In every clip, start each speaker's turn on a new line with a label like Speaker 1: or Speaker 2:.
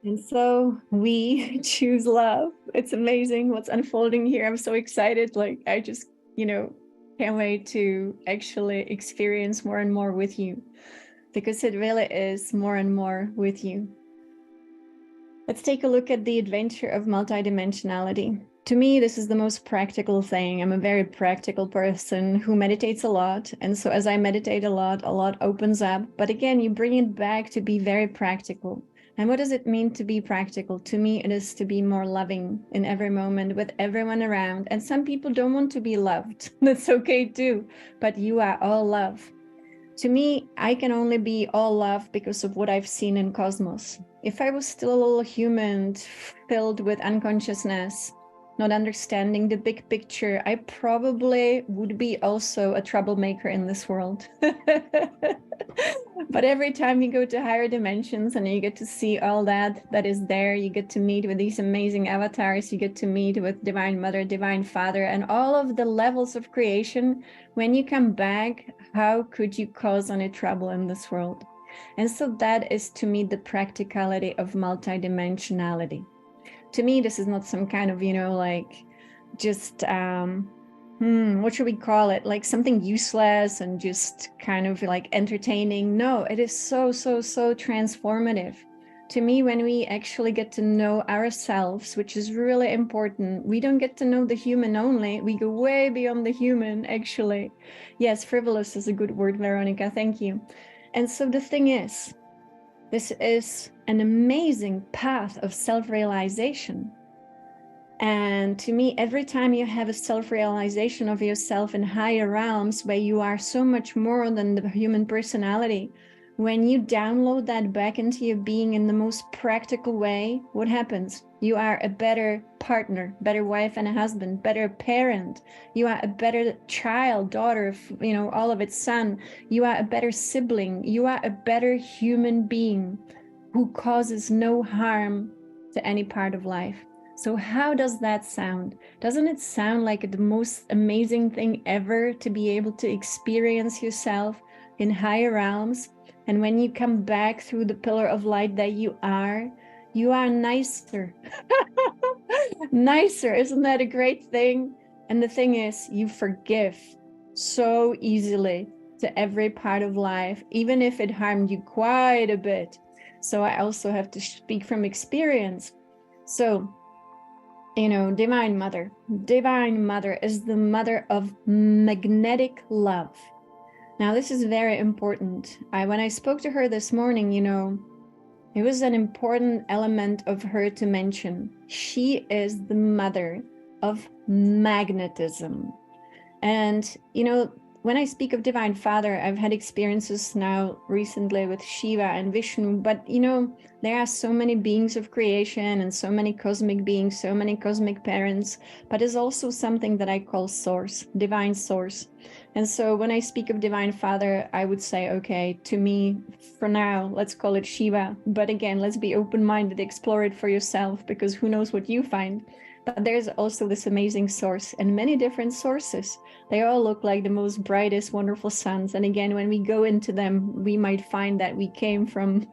Speaker 1: And so we choose love. It's amazing what's unfolding here. I'm so excited. Like, I just, can't wait to actually experience more and more with you, because it really is more and more with you. Let's take a look at the adventure of multidimensionality. To me, this is the most practical thing. I'm a very practical person who meditates a lot. And so as I meditate a lot opens up. But again, you bring it back to be very practical. And what does it mean to be practical? To me, it is to be more loving in every moment with everyone around. And some people don't want to be loved. That's okay too. But you are all love. To me, I can only be all love because of what I've seen in cosmos. If I was still a little human filled with unconsciousness, not understanding the big picture, I probably would be also a troublemaker in this world. But every time you go to higher dimensions and you get to see all that is there, you get to meet with these amazing avatars, you get to meet with Divine Mother, Divine Father, and all of the levels of creation. When you come back, how could you cause any trouble in this world? And so that is, to me, the practicality of multidimensionality. To me, this is not some kind of, just what should we call it? Like something useless and just kind of like entertaining. No, it is so transformative. To me, when we actually get to know ourselves, which is really important, we don't get to know the human only. We go way beyond the human, actually. Yes, frivolous is a good word, Veronica. Thank you. And so the thing is, this is an amazing path of self-realization. And to me, every time you have a self-realization of yourself in higher realms where you are so much more than the human personality, when you download that back into your being in the most practical way, what happens? You are a better partner, better wife and a husband, better parent. You are a better child, daughter, all of its son. You are a better sibling. You are a better human being who causes no harm to any part of life. So how does that sound? Doesn't it sound like the most amazing thing ever to be able to experience yourself in higher realms? And when you come back through the pillar of light that you are nicer. Nicer, isn't that a great thing? And the thing is, you forgive so easily to every part of life, even if it harmed you quite a bit. So I also have to speak from experience. So, Divine Mother is the mother of magnetic love. Now, this is very important. When I spoke to her this morning, it was an important element of her to mention. She is the mother of magnetism. And, when I speak of Divine Father, I've had experiences now recently with Shiva and Vishnu, but there are so many beings of creation and so many cosmic beings, so many cosmic parents, but there's also something that I call source, divine source. And so when I speak of Divine Father, I would say, okay, to me, for now, let's call it Shiva. But again, let's be open-minded, explore it for yourself, because who knows what you find. But there's also this amazing source and many different sources. They all look like the most brightest, wonderful suns. And again, when we go into them, we might find that we came from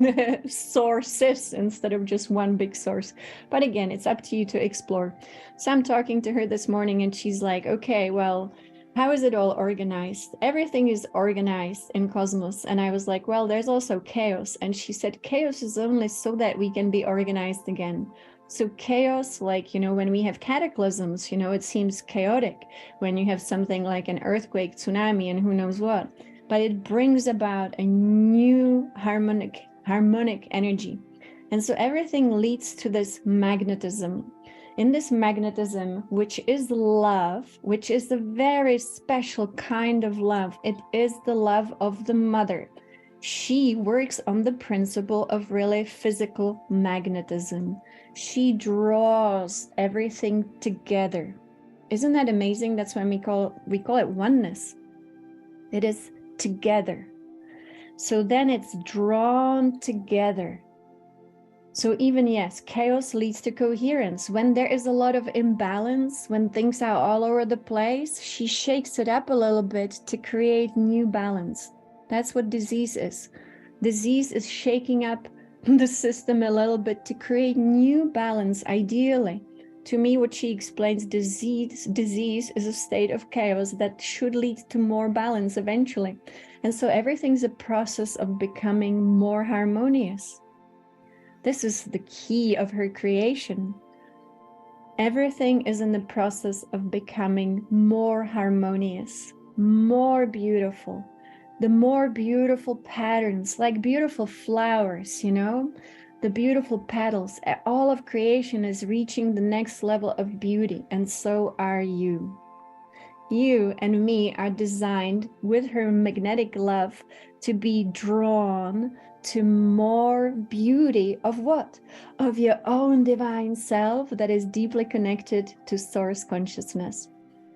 Speaker 1: sources instead of just one big source. But again, it's up to you to explore. So I'm talking to her this morning and she's like, okay, well, how is it all organized? Everything is organized in cosmos. And I was like, well, there's also chaos. And she said, chaos is only so that we can be organized again. So chaos, like, when we have cataclysms, it seems chaotic when you have something like an earthquake, tsunami, and who knows what. But it brings about a new harmonic energy. And so everything leads to this magnetism. In this magnetism, which is love, which is a very special kind of love, it is the love of the mother. She works on the principle of really physical magnetism. She draws everything together. Isn't that amazing? That's when we call it oneness. It is together. So then it's drawn together. So even, yes, chaos leads to coherence. When there is a lot of imbalance, when things are all over the place, she shakes it up a little bit to create new balance. That's what disease is. Disease is shaking up the system a little bit to create new balance, ideally. To me, what she explains, disease is a state of chaos that should lead to more balance eventually. And so everything's a process of becoming more harmonious. This is the key of her creation. Everything is in the process of becoming more harmonious, more beautiful. The more beautiful patterns, like beautiful flowers, you know, the beautiful petals, all of creation is reaching the next level of beauty, and so are you. You and me are designed with her magnetic love to be drawn to more beauty of what? Of your own divine self that is deeply connected to source consciousness.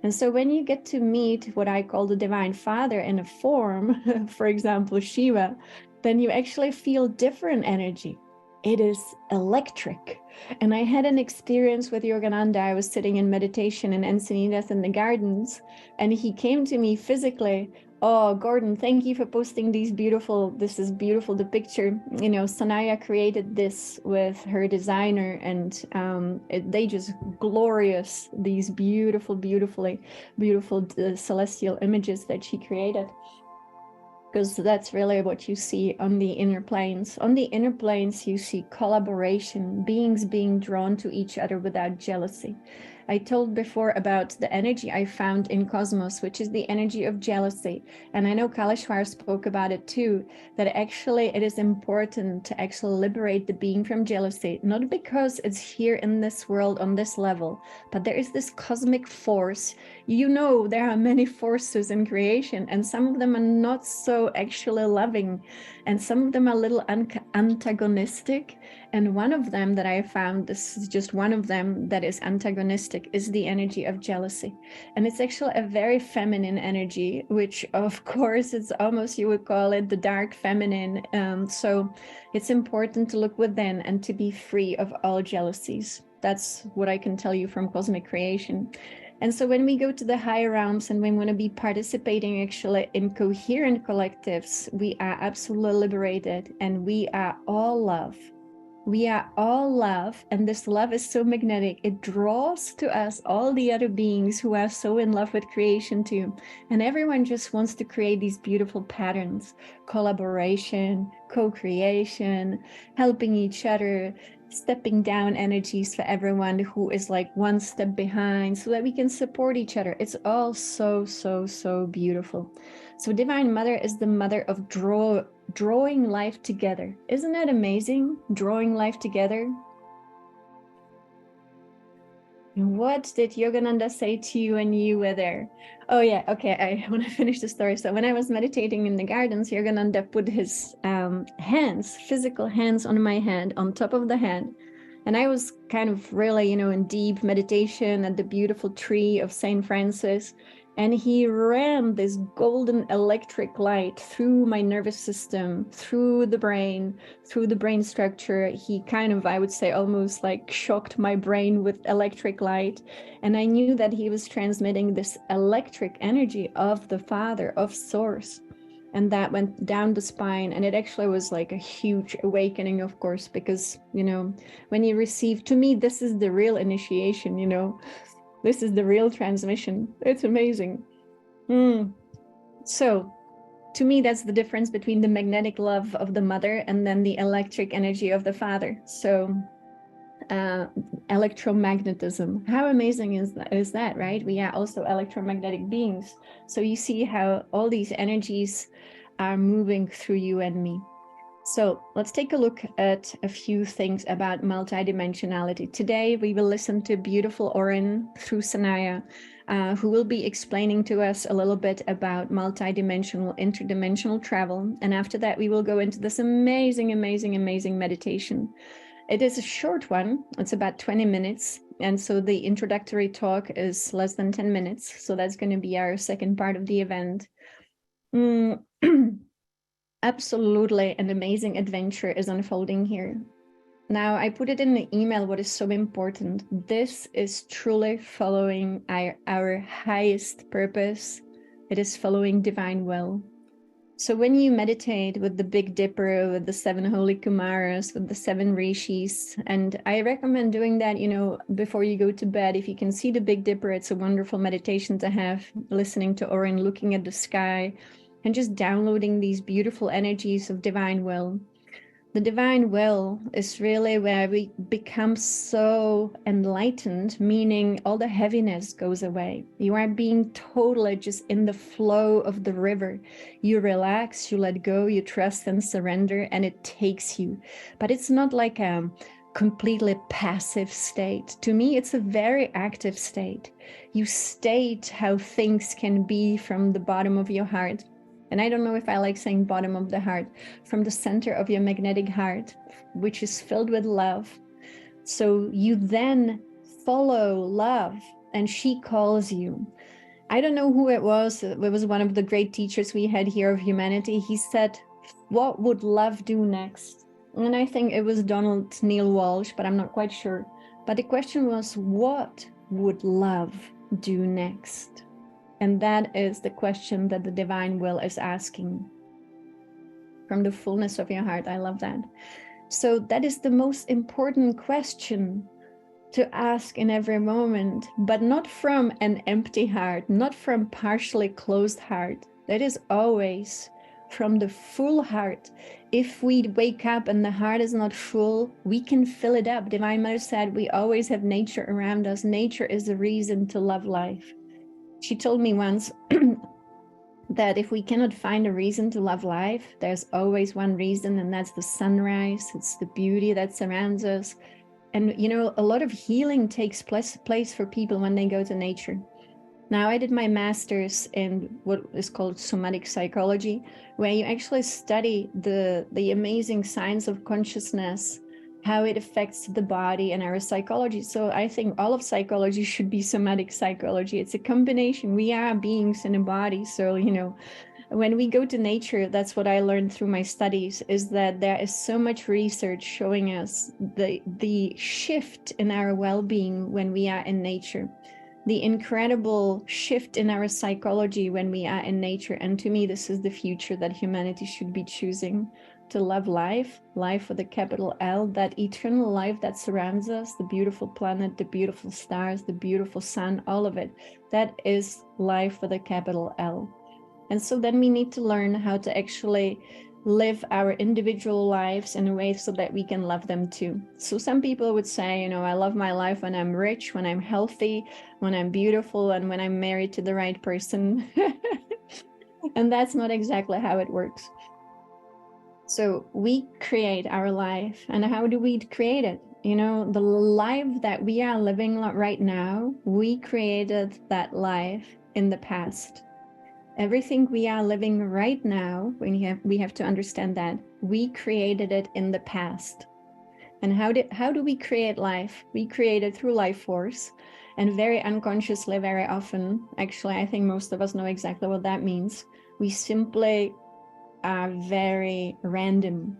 Speaker 1: And so when you get to meet what I call the divine father in a form, for example, Shiva, then you actually feel different energy. It is electric. And I had an experience with Yogananda. I was sitting in meditation in Encinitas in the gardens, and he came to me physically. Oh, Gordon, thank you for posting this is beautiful, the picture. You know, Sanaya created this with her designer, and they just glorious, these beautiful celestial images that she created. Because that's really what you see on the inner planes. On the inner planes, you see collaboration, beings being drawn to each other without jealousy. I told before about the energy I found in Cosmos, which is the energy of jealousy. And I know Kalishwar spoke about it too, that actually it is important to actually liberate the being from jealousy, not because it's here in this world on this level, but there is this cosmic force. You know, there are many forces in creation, and some of them are not so actually loving, and some of them are a little antagonistic. And one of them that I found, this is just one of them that is antagonistic, is the energy of jealousy. And it's actually a very feminine energy, which of course it's almost, you would call it the dark feminine. So it's important to look within and to be free of all jealousies. That's what I can tell you from cosmic creation. And so when we go to the higher realms and we want to be participating actually in coherent collectives, we are absolutely liberated, and we are all love. We are all love, and this love is so magnetic. It draws to us all the other beings who are so in love with creation too. And everyone just wants to create these beautiful patterns, collaboration, co-creation, helping each other, stepping down energies for everyone who is like one step behind, so that we can support each other. It's all so beautiful. So Divine Mother is the mother of drawing life together. Isn't that amazing? Drawing life together. And what did Yogananda say to you when you were there? Oh yeah, okay, I want to finish the story. So when I was meditating in the gardens, Yogananda put his hands, physical hands on my hand, on top of the hand. And I was kind of really, you know, in deep meditation at the beautiful tree of Saint Francis. And he ran this golden electric light through my nervous system, through the brain structure. He kind of, I would say, almost like shocked my brain with electric light. And I knew that he was transmitting this electric energy of the Father, of Source. And that went down the spine. And it actually was like a huge awakening, of course, because, you know, when you receive, to me, this is the real initiation, you know. This is the real transmission. It's amazing. So, to me, that's the difference between the magnetic love of the mother and then the electric energy of the father. So, electromagnetism. How amazing is that, right? We are also electromagnetic beings. So you see how all these energies are moving through you and me. So let's take a look at a few things about multidimensionality. Today, we will listen to beautiful Orin through Sanaya, who will be explaining to us a little bit about multidimensional, interdimensional travel. And after that, we will go into this amazing meditation. It is a short one. It's about 20 minutes. And so the introductory talk is less than 10 minutes. So that's going to be our second part of the event. Absolutely an amazing adventure is unfolding here. Now, I put it in the email what is so important. This is truly following our highest purpose. It is following divine will. So when you meditate with the Big Dipper, with the 7 holy Kumaras, with the 7 rishis, and I recommend doing that, you know, before you go to bed. If you can see the Big Dipper, it's a wonderful meditation to have, listening to Orin, looking at the sky, and just downloading these beautiful energies of divine will. The divine will is really where we become so enlightened, meaning all the heaviness goes away. You are being totally just in the flow of the river. You relax, you let go, you trust and surrender, and it takes you. But it's not like a completely passive state. To me, it's a very active state. You state how things can be from the bottom of your heart. And I don't know if I like saying bottom of the heart, from the center of your magnetic heart, which is filled with love. So you then follow love, and she calls you. I don't know who it was. It was one of the great teachers we had here of humanity. He said, what would love do next? And I think it was Donald Neil Walsh, but I'm not quite sure. But the question was, what would love do next? And that is the question that the divine will is asking from the fullness of your heart. I love that. So that is the most important question to ask in every moment, but not from an empty heart, not from partially closed heart. That is always from the full heart. If we wake up and the heart is not full, we can fill it up. Divine Mother said, we always have nature around us. Nature is a reason to love life. She told me once that if we cannot find a reason to love life, there's always one reason, and that's the sunrise. It's the beauty that surrounds us. And, you know, a lot of healing takes place for people when they go to nature. Now, I did my master's in what is called somatic psychology, where you actually study the amazing science of consciousness, how it affects the body and our psychology. So I think all of psychology should be somatic psychology. It's a combination. We are beings in a body. So, you know, when we go to nature, that's what I learned through my studies, is that there is so much research showing us the shift in our well-being when we are in nature, the incredible shift in our psychology when we are in nature. And to me, this is the future that humanity should be choosing, to love life, life with a capital L, that eternal life that surrounds us, the beautiful planet, the beautiful stars, the beautiful sun, all of it. That is life with a capital L. And so then we need to learn how to actually live our individual lives in a way so that we can love them too. So some people would say, you know, I love my life when I'm rich, when I'm healthy, when I'm beautiful, and when I'm married to the right person. And that's not exactly how it works. So we create our life. And how do we create it? You know, the life that we are living right now, we created that life in the past. Everything we are living right now, we have to understand that we created it in the past. And how do we create life? We create it through life force, and very unconsciously, very often. Actually, I think most of us know exactly what that means. We simply are very random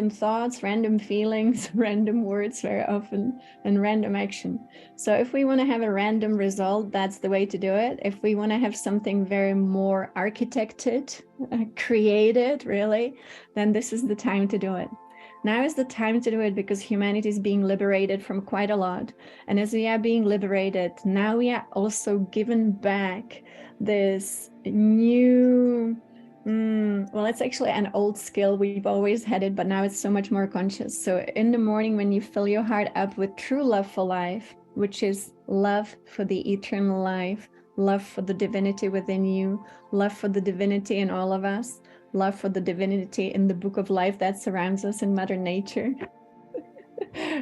Speaker 1: thoughts, random feelings, random words very often, and random action. So if we want to have a random result, that's the way to do it. If we want to have something very more architected, created really, then this is the time to do it. Now is the time to do it, because humanity is being liberated from quite a lot. And as we are being liberated, now we are also given back this new, well, it's actually an old skill. We've always had it, but now it's so much more conscious. So in the morning, when you fill your heart up with true love for life, which is love for the eternal life, love for the divinity within you, love for the divinity in all of us, love for the divinity in the book of life that surrounds us in Mother Nature.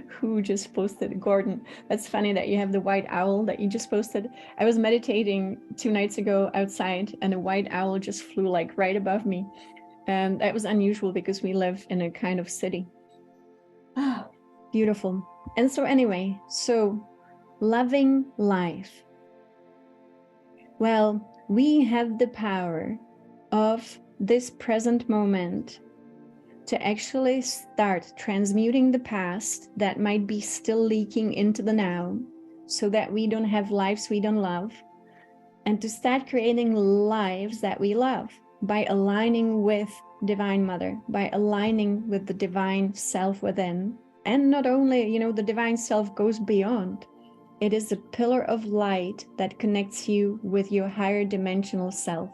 Speaker 1: Who just posted? Gordon. That's funny that you have the white owl that you just posted. I was meditating 2 nights ago outside, and a white owl just flew like right above me. And that was unusual because we live in a kind of city. Ah, beautiful. And so anyway, so loving life. Well, we have the power of this present moment to actually start transmuting the past that might be still leaking into the now, so that we don't have lives we don't love, and to start creating lives that we love. by aligning with Divine Mother, by aligning with the divine self within. And not only, you know, the divine self goes beyond. It is a pillar of light that connects you with your higher dimensional self.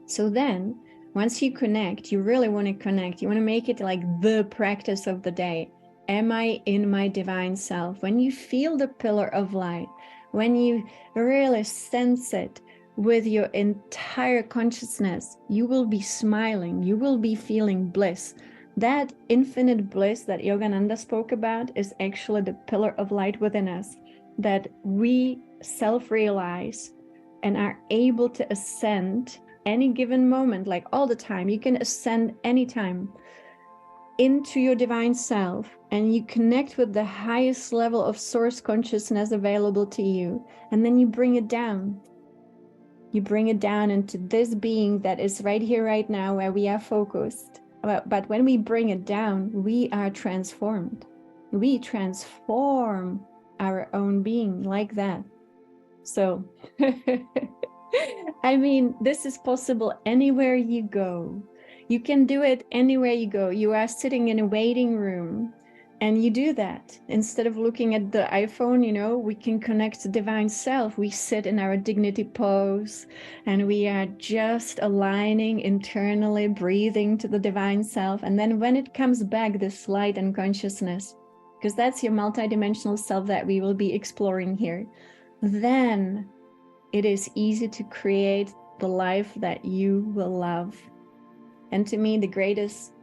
Speaker 1: So then, once you connect, you really want to connect. You want to make it like the practice of the day. Am I in my divine self? When you feel the pillar of light, when you really sense it with your entire consciousness, you will be smiling. You will be feeling bliss. That infinite bliss that Yogananda spoke about is actually the pillar of light within us, that we self-realize and are able to ascend any given moment, like all the time. You can ascend anytime into your divine self, and you connect with the highest level of source consciousness available to you, and then you bring it down. You bring it down into this being that is right here, right now, where we are focused. But when we bring it down, we are transformed. We transform our own being like that. So, I mean, this is possible anywhere you go. You can do it anywhere you go. You are sitting in a waiting room and you do that. Instead of looking at the iPhone, you know, we can connect to divine self. We sit in our dignity pose and we are just aligning internally, breathing to the divine self. And then when it comes back, this light and consciousness, because that's your multidimensional self that we will be exploring here, then it is easy to create the life that you will love. And to me, the greatest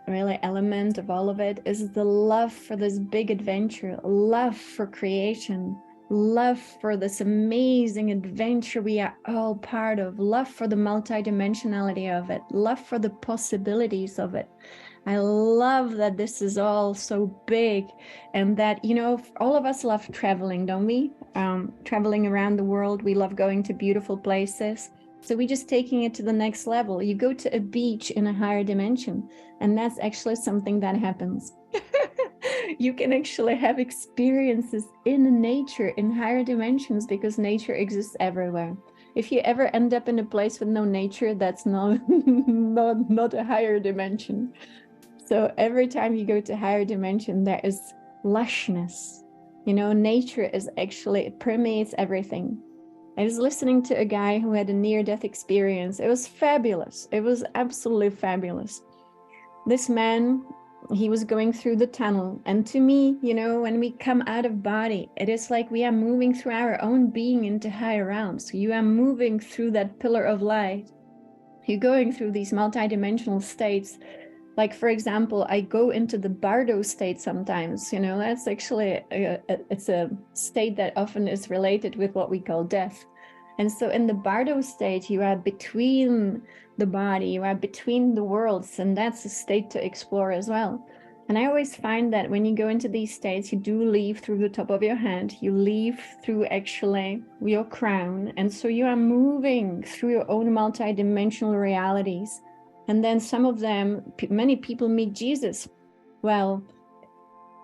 Speaker 1: really element of all of it is the love for this big adventure, love for creation, love for this amazing adventure we are all part of, love for the multidimensionality of it, love for the possibilities of it. I love that this is all so big, and that, you know, all of us love traveling, don't we? Traveling around the world, we love going to beautiful places. So we're just taking it to the next level. You go to a beach in a higher dimension, and that's actually something that happens. You can actually have experiences in nature in higher dimensions, because nature exists everywhere. If you ever end up in a place with no nature, that's not a higher dimension. So every time you go to higher dimension, there is lushness. You know, nature is actually, it permeates everything. I was listening to a guy who had a near-death experience. It was fabulous. It was absolutely fabulous. This man, he was going through the tunnel. And to me, you know, when we come out of body, it is like we are moving through our own being into higher realms. So you are moving through that pillar of light. You're going through these multidimensional states. Like, for example, I go into the bardo state sometimes, you know, that's actually, it's a state that often is related with what we call death. And so in the bardo state, you are between the body, you are between the worlds, and that's a state to explore as well. And I always find that when you go into these states, you do leave through the top of your head, you leave through actually your crown. And so you are moving through your own multidimensional realities. And then some of them, many people meet Jesus. Well,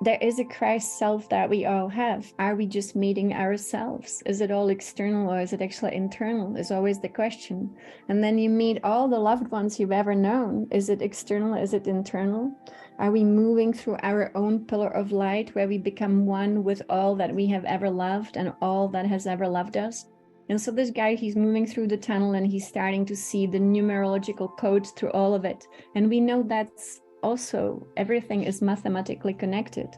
Speaker 1: there is a Christ self that we all have. Are we just meeting ourselves? Is it all external, or is it actually internal? Is always the question. And then you meet all the loved ones you've ever known. Is it external? Is it internal? Are we moving through our own pillar of light, where we become one with all that we have ever loved and all that has ever loved us? And so this guy, he's moving through the tunnel and he's starting to see the numerological codes through all of it. And we know that's also, everything is mathematically connected,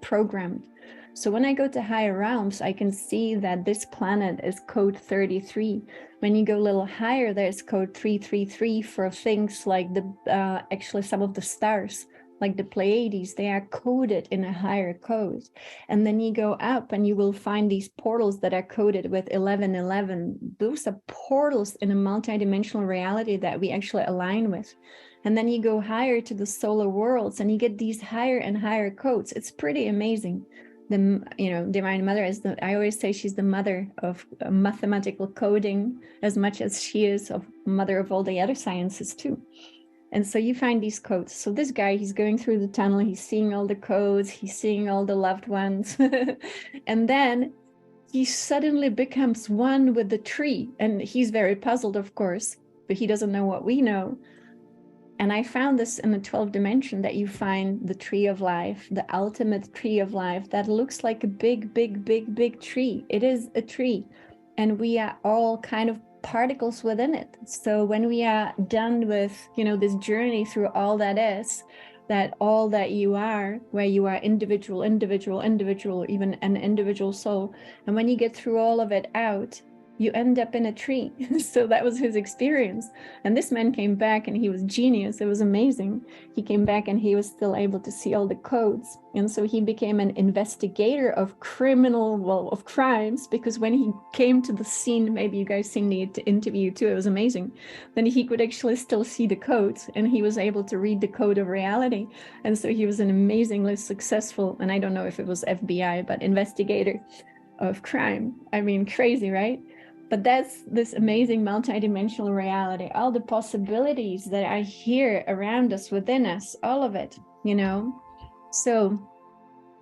Speaker 1: programmed. So when I go to higher realms, I can see that this planet is code 33. When you go a little higher, there's code 333 for things like actually some of the stars. Like the Pleiades, they are coded in a higher code. And then you go up and you will find these portals that are coded with 1111. Those are portals in a multidimensional reality that we actually align with. And then you go higher to the solar worlds and you get these higher and higher codes. It's pretty amazing. Divine Mother is I always say she's the mother of mathematical coding as much as she is of mother of all the other sciences too. And so you find these codes. So this guy, he's going through the tunnel, he's seeing all the codes, he's seeing all the loved ones. And then he suddenly becomes one with the tree. And he's very puzzled, of course, but he doesn't know what we know. And I found this in the 12th dimension, that you find the tree of life, the ultimate tree of life that looks like a big, big, big, big tree. It is a tree. And we are all kind of particles within it. So when we are done with, you know, this journey through all that is, that all that you are, where you are individual, even an individual soul. And when you get through all of it out, you end up in a tree. So that was his experience. And this man came back and he was genius. It was amazing. He came back and he was still able to see all the codes. And so he became an investigator of of crimes, because when he came to the scene, maybe you guys seen the interview too, it was amazing. Then he could actually still see the codes, and he was able to read the code of reality. And so he was an amazingly successful, and I don't know if it was FBI, but investigator of crime. I mean, crazy, right? But that's this amazing multi-dimensional reality, all the possibilities that are here around us, within us, all of it, you know? So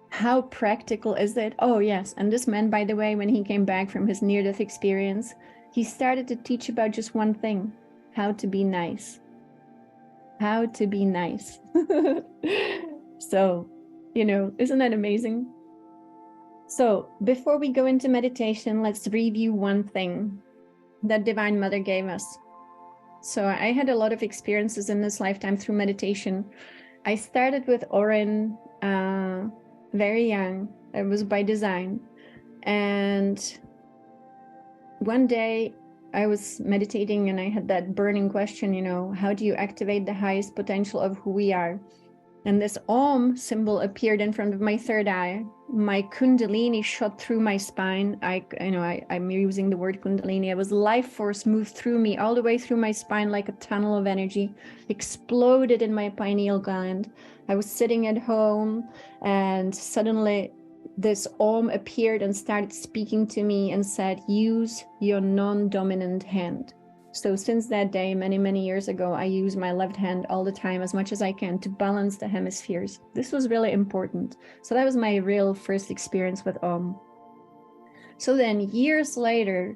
Speaker 1: how practical is it? Oh, yes. And this man, by the way, when he came back from his near-death experience, he started to teach about just one thing: how to be nice. How to be nice. So, you know, isn't that amazing? So before we go into meditation, let's review one thing that Divine Mother gave us. So I had a lot of experiences in this lifetime through meditation. I started with Orin very young. It was by design. And one day I was meditating and I had that burning question, you know, how do you activate the highest potential of who we are? And this Om symbol appeared in front of my third eye. My Kundalini shot through my spine. I'm using the word Kundalini. It was life force moved through me, all the way through my spine like a tunnel of energy, exploded in my pineal gland. I was sitting at home and suddenly this Om appeared and started speaking to me and said, use your non-dominant hand. So since that day, many, many years ago, I use my left hand all the time, as much as I can, to balance the hemispheres. This was really important. So that was my real first experience with Om. So then years later,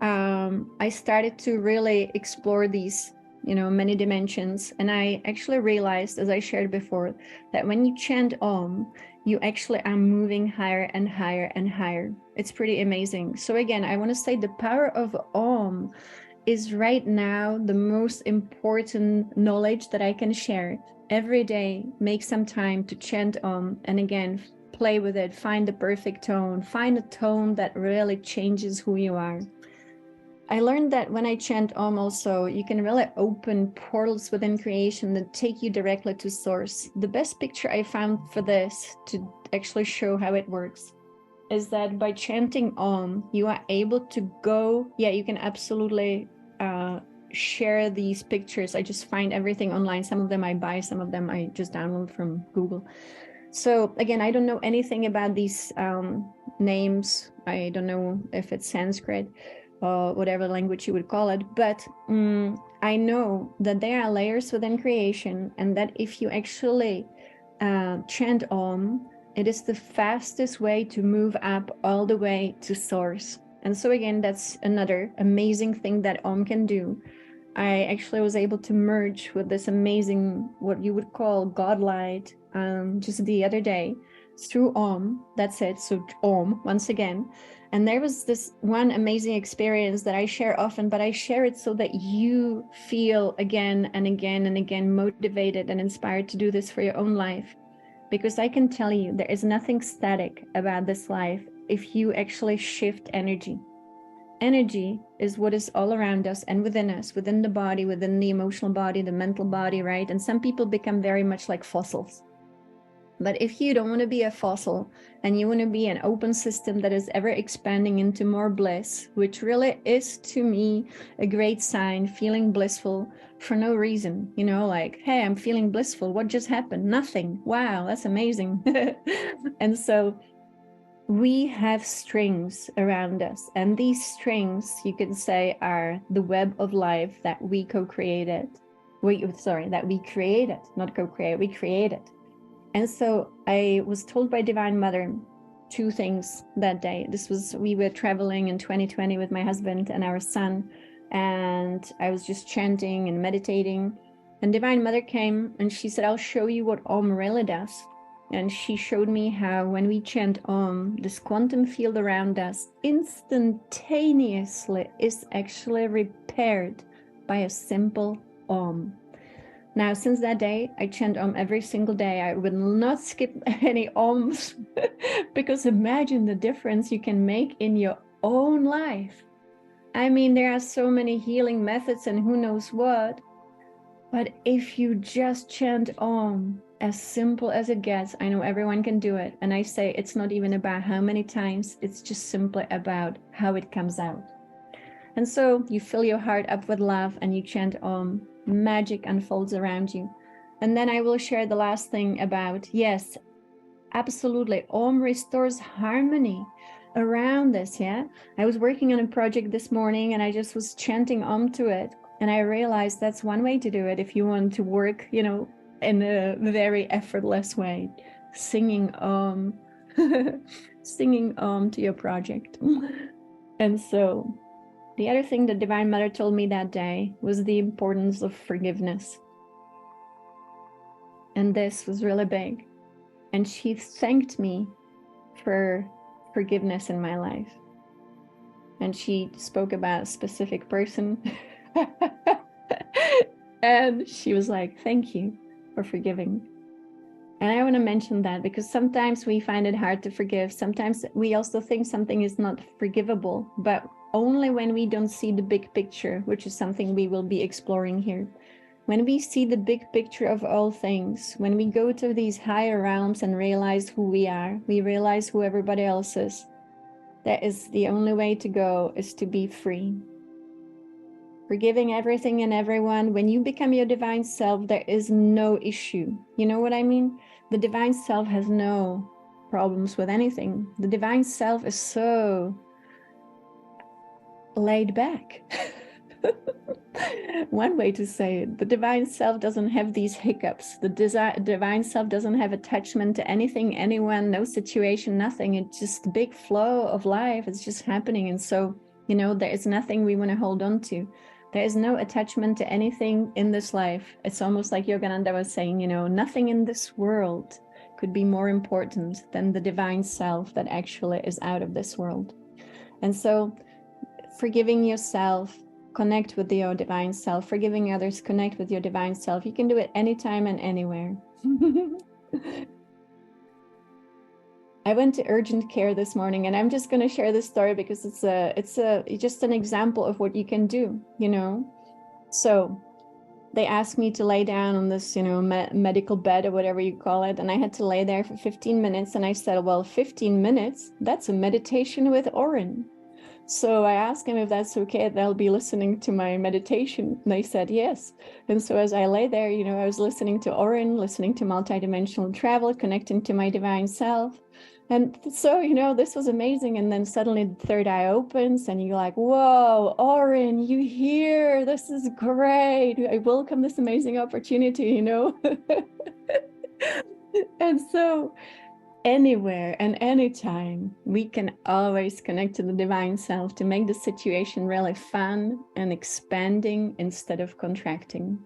Speaker 1: I started to really explore these, you know, many dimensions. And I actually realized, as I shared before, that when you chant Om, you actually are moving higher and higher and higher. It's pretty amazing. So again, I want to say the power of Om is right now the most important knowledge that I can share. Every day, make some time to chant Om, and again, play with it, find the perfect tone, find a tone that really changes who you are. I learned that when I chant Om also, you can really open portals within creation that take you directly to source. The best picture I found for this, to actually show how it works, is that by chanting Om, you are able to go, you can absolutely share these pictures. I just find everything online. Some of them I buy, some of them I just download from Google. So again, I don't know anything about these names. I don't know if it's Sanskrit or whatever language you would call it, but I know that there are layers within creation, and that if you actually chant Om, it is the fastest way to move up all the way to source. And so again, that's another amazing thing that Om can do. I actually was able to merge with this amazing, what you would call God light, just the other day through Om. That's it. So Om, once again. And there was this one amazing experience that I share often, but I share it so that you feel again and again and again motivated and inspired to do this for your own life. Because I can tell you, there is nothing static about this life if you actually shift energy. Energy is what is all around us and within us, within the body, within the emotional body, the mental body, right? And some people become very much like fossils. But if you don't want to be a fossil and you want to be an open system that is ever expanding into more bliss, which really is to me a great sign, feeling blissful for no reason, you know, like, hey, I'm feeling blissful. What just happened? Nothing. Wow, that's amazing. And so we have strings around us, and these strings, you can say, are the web of life that we co-created. That we created, not co-create, we created. And so I was told by Divine Mother two things that day. We were traveling in 2020 with my husband and our son, and I was just chanting and meditating, and Divine Mother came and she said, I'll show you what Om really does. And she showed me how when we chant Om, this quantum field around us instantaneously is actually repaired by a simple Om. Now, since that day, I chant Om every single day. I will not skip any Oms because imagine the difference you can make in your own life. I mean, there are so many healing methods and who knows what, but if you just chant Om, as simple as it gets, I know everyone can do it. And I say it's not even about how many times, it's just simply about how it comes out. And so you fill your heart up with love and you chant Om, magic unfolds around you. And then I will share the last thing about, yes, absolutely, Om restores harmony around this, yeah? I was working on a project this morning and I just was chanting Om to it. And I realized that's one way to do it if you want to work, you know, in a very effortless way, singing Om, singing Om to your project. And so the other thing that Divine Mother told me that day was the importance of forgiveness. And this was really big. And she thanked me for forgiveness in my life. And she spoke about a specific person. And she was like, thank you for forgiving. And I want to mention that because sometimes we find it hard to forgive. Sometimes we also think something is not forgivable, but only when we don't see the big picture, which is something we will be exploring here. When we see the big picture of all things, when we go to these higher realms and realize who we are, we realize who everybody else is. That is the only way to go, is to be free. Forgiving everything and everyone. When you become your divine self, there is no issue. You know what I mean? The divine self has no problems with anything. The divine self is so laid back. One way to say it. The divine self doesn't have these hiccups. The divine self doesn't have attachment to anything, anyone, no situation, nothing. It's just a big flow of life. It's just happening. And so, you know, there is nothing we want to hold on to. There is no attachment to anything in this life. It's almost like Yogananda was saying, you know, nothing in this world could be more important than the divine self that actually is out of this world. And so forgiving yourself, connect with your divine self. Forgiving others, connect with your divine self. You can do it anytime and anywhere. I went to urgent care this morning, and I'm just going to share this story because it's just an example of what you can do, you know. So they asked me to lay down on this, you know, medical bed or whatever you call it, and I had to lay there for 15 minutes. And I said, well, 15 minutes, that's a meditation with Oren. So I asked him if that's okay, they'll be listening to my meditation. And they said yes. And so as I lay there, you know, I was listening to Oren, listening to multi-dimensional travel, connecting to my divine self. And so, you know, this was amazing. And then suddenly the third eye opens and you're like, whoa, Oren, you here? This is great. I welcome this amazing opportunity, you know. And so anywhere and anytime, we can always connect to the divine self to make the situation really fun and expanding instead of contracting.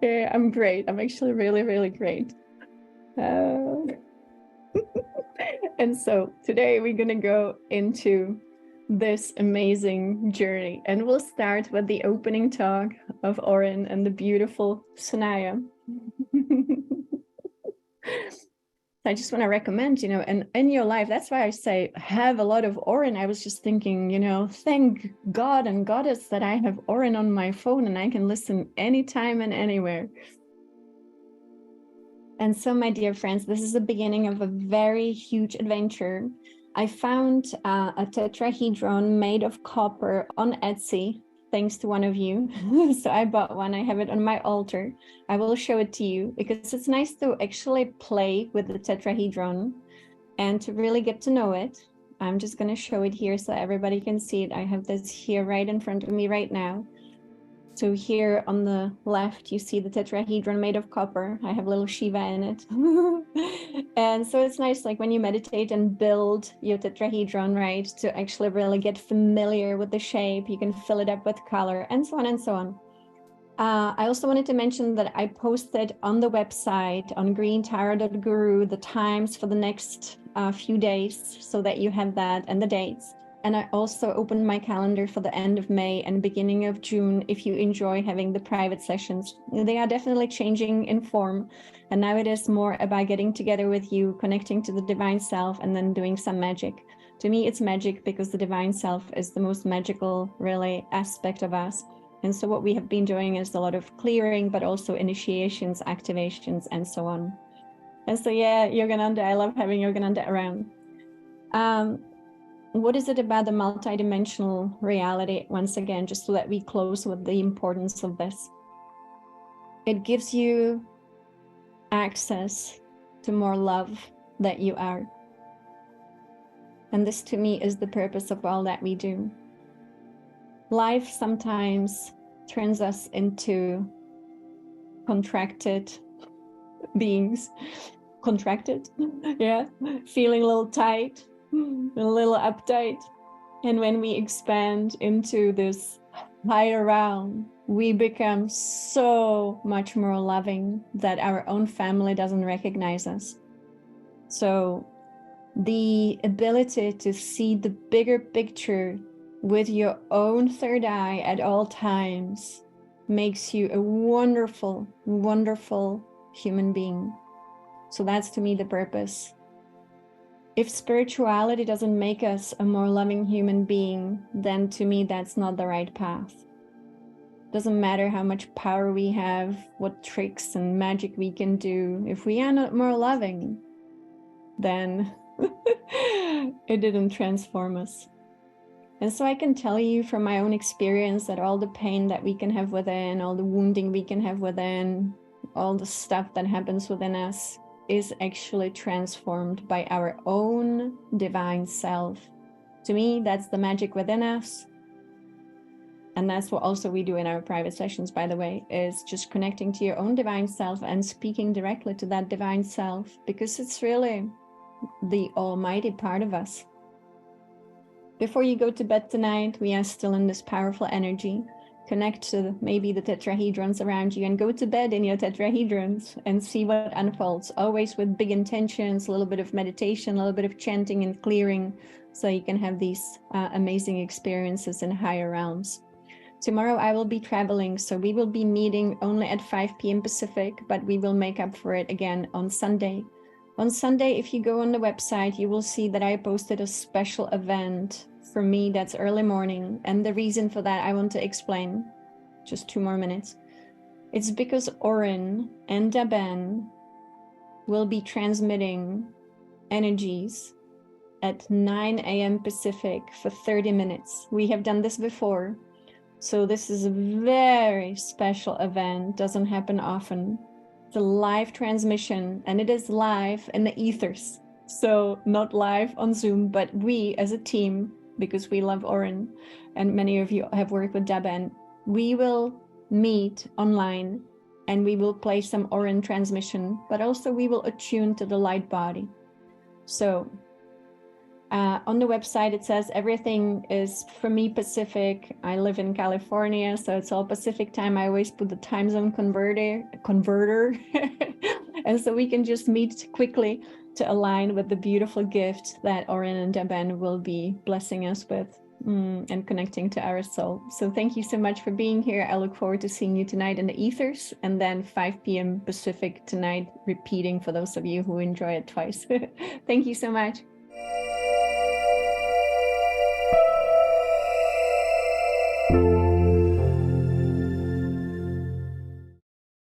Speaker 1: Yeah, I'm great. I'm actually really, really great. And so today we're going to go into this amazing journey, and we'll start with the opening talk of Oren and the beautiful Sanaya. I just want to recommend, you know, and in your life, that's why I say have a lot of Oren. I was just thinking, you know, thank God and Goddess that I have Oren on my phone and I can listen anytime and anywhere. And so, my dear friends, this is the beginning of a very huge adventure. I found a tetrahedron made of copper on Etsy, thanks to one of you. So I bought one. I have it on my altar. I will show it to you because it's nice to actually play with the tetrahedron and to really get to know it. I'm just going to show it here so everybody can see it. I have this here right in front of me right now. So here on the left, you see the tetrahedron made of copper. I have a little Shiva in it. And so it's nice, like when you meditate and build your tetrahedron, right, to actually really get familiar with the shape. You can fill it up with color and so on and so on. I also wanted to mention that I posted on the website on greentarot.guru the times for the next few days so that you have that and the dates. And I also opened my calendar for the end of May and beginning of June if you enjoy having the private sessions. They are definitely changing in form. And now it is more about getting together with you, connecting to the divine self, and then doing some magic. To me, it's magic because the divine self is the most magical, really, aspect of us. And so what we have been doing is a lot of clearing, but also initiations, activations, and so on. And so, yeah, Yogananda, I love having Yogananda around. What is it about the multi-dimensional reality? Once again, just so that we close with the importance of this. It gives you access to more love that you are. And this to me is the purpose of all that we do. Life sometimes turns us into contracted beings. Contracted, yeah, feeling a little tight, a little uptight. And when we expand into this higher realm, we become so much more loving that our own family doesn't recognize us. So the ability to see the bigger picture with your own third eye at all times makes you a wonderful, wonderful human being. So that's to me the purpose. If spirituality doesn't make us a more loving human being, then to me that's not the right path. Doesn't matter how much power we have, what tricks and magic we can do. If we are not more loving, then it didn't transform us. And so I can tell you from my own experience that all the pain that we can have within, all the wounding we can have within, all the stuff that happens within us is actually transformed by our own divine self. To me, that's the magic within us. And that's what also we do in our private sessions, by the way, is just connecting to your own divine self and speaking directly to that divine self, because it's really the almighty part of us. Before you go to bed tonight, we are still in this powerful energy. Connect to maybe the tetrahedrons around you and go to bed in your tetrahedrons and see what unfolds, always with big intentions, a little bit of meditation, a little bit of chanting and clearing, so you can have these amazing experiences in higher realms. Tomorrow I will be traveling, so we will be meeting only at 5 p.m. Pacific, but we will make up for it again on Sunday. On Sunday, if you go on the website, you will see that I posted a special event for me that's early morning. And the reason for that, I want to explain. Just 2 more minutes. It's because Orin and Daben will be transmitting energies at 9 a.m. Pacific for 30 minutes. We have done this before. So this is a very special event, doesn't happen often. It's a live transmission, and it is live in the ethers. So not live on Zoom, but we as a team, because we love Oren, and many of you have worked with Daben, we will meet online and we will play some Oren transmission, but also we will attune to the light body. So on the website, it says everything is, for me, Pacific. I live in California, so it's all Pacific time. I always put the time zone converter. And so we can just meet quickly to align with the beautiful gift that Oren and Daben will be blessing us with and connecting to our soul. So thank you so much for being here. I look forward to seeing you tonight in the ethers, and then 5 p.m. Pacific tonight, repeating for those of you who enjoy it twice. Thank you so much.